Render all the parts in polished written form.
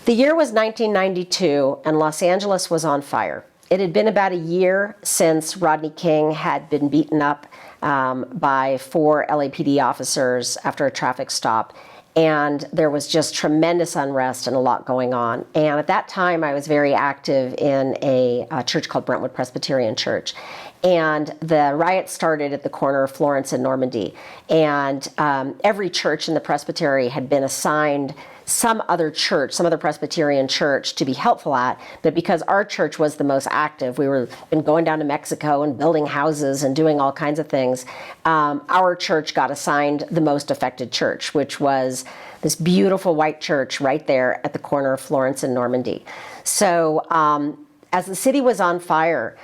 The year was 1992, and Los Angeles was on fire. It had been about a year since Rodney King had been beaten up by 4 LAPD officers after a traffic stop. And there was just tremendous unrest and a lot going on. And at that time, I was very active in a church called Brentwood Presbyterian Church. And the riot started at the corner of Florence and Normandy. And every church in the Presbytery had been assigned some other church, some other Presbyterian church to be helpful at, but because our church was the most active, we were been going down to Mexico and building houses and doing all kinds of things, our church got assigned the most affected church, which was this beautiful white church right there at the corner of Florence and Normandy. So as the city was on fire,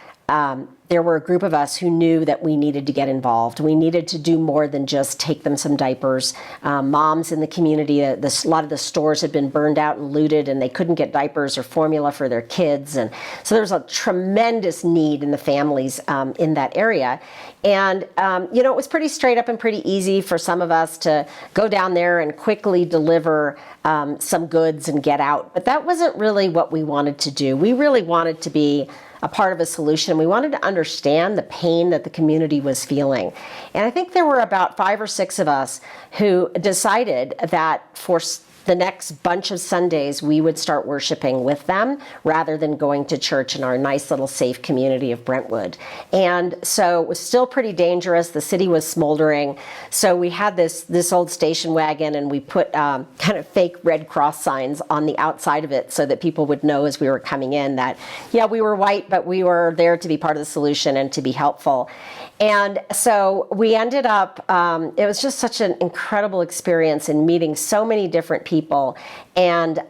there were a group of us who knew that we needed to get involved. We needed to do more than just take them some diapers. Moms in the community, a lot of the stores had been burned out and looted, and they couldn't get diapers or formula for their kids. And so there was a tremendous need in the families in that area. And, it was pretty straight up and pretty easy for some of us to go down there and quickly deliver some goods and get out. But that wasn't really what we wanted to do. We really wanted to be a part of a solution. We wanted to understand the pain that the community was feeling. And I think there were about 5 or 6 of us who decided that for the next bunch of Sundays, we would start worshiping with them rather than going to church in our nice little safe community of Brentwood. And so it was still pretty dangerous. The city was smoldering. So we had this old station wagon, and we put kind of fake Red Cross signs on the outside of it so that people would know as we were coming in that, yeah, we were white, but we were there to be part of the solution and to be helpful. And so we ended up, it was just such an incredible experience in meeting so many different people. And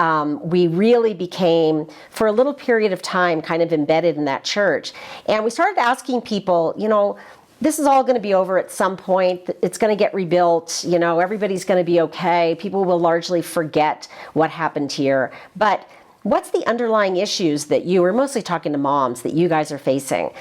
we really became, for a little period of time, kind of embedded in that church. And we started asking people, this is all going to be over at some point. It's going to get rebuilt. Everybody's going to be okay. People will largely forget what happened here. But what's the underlying issues that we're mostly talking to moms, that you guys are facing?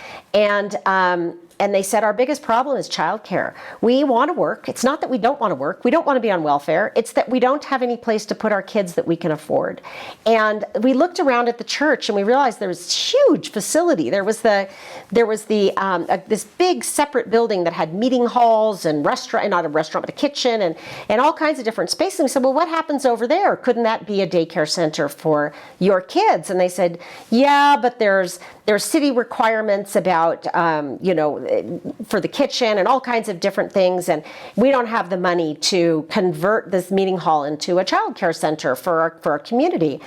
And they said, our biggest problem is childcare. We want to work. It's not that we don't want to work. We don't want to be on welfare. It's that we don't have any place to put our kids that we can afford. And we looked around at the church and we realized there was this huge facility. There was this big separate building that had meeting halls and not a restaurant, but a kitchen and all kinds of different spaces. And we said, well, what happens over there? Couldn't that be a daycare center for your kids? And they said, yeah, but there's city requirements about, for the kitchen and all kinds of different things. And we don't have the money to convert this meeting hall into a childcare center for our community.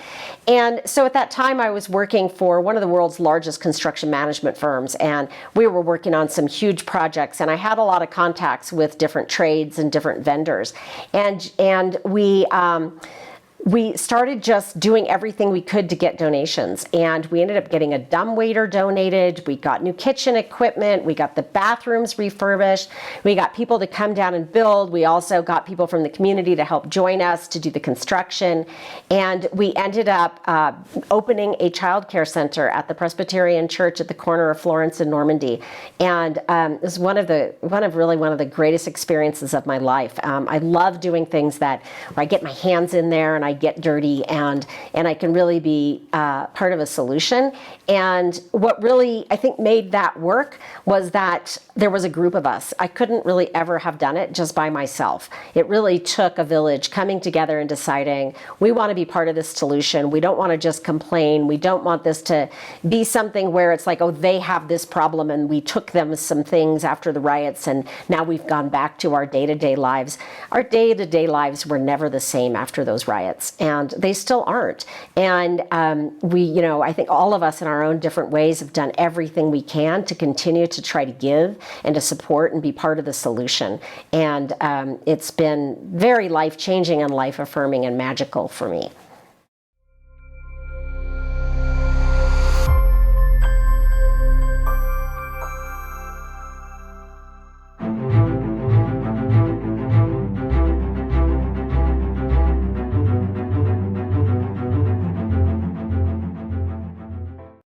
And so at that time, I was working for one of the world's largest construction management firms. And we were working on some huge projects. And I had a lot of contacts with different trades and different vendors. And we started just doing everything we could to get donations. And we ended up getting a dumbwaiter donated. We got new kitchen equipment. We got the bathrooms refurbished. We got people to come down and build. We also got people from the community to help join us to do the construction. And we ended up opening a childcare center at the Presbyterian Church at the corner of Florence and Normandy. And it was one of the greatest experiences of my life. I love doing things where I get my hands in there and I get dirty and I can really be part of a solution. And what really, I think, made that work was that there was a group of us. I couldn't really ever have done it just by myself. It really took a village coming together and deciding, we want to be part of this solution. We don't want to just complain. We don't want this to be something where it's like, oh, they have this problem and we took them some things after the riots and now we've gone back to our day-to-day lives. Our day-to-day lives were never the same after those riots. And they still aren't. And I think all of us in our own different ways have done everything we can to continue to try to give and to support and be part of the solution. And it's been very life-changing and life-affirming and magical for me.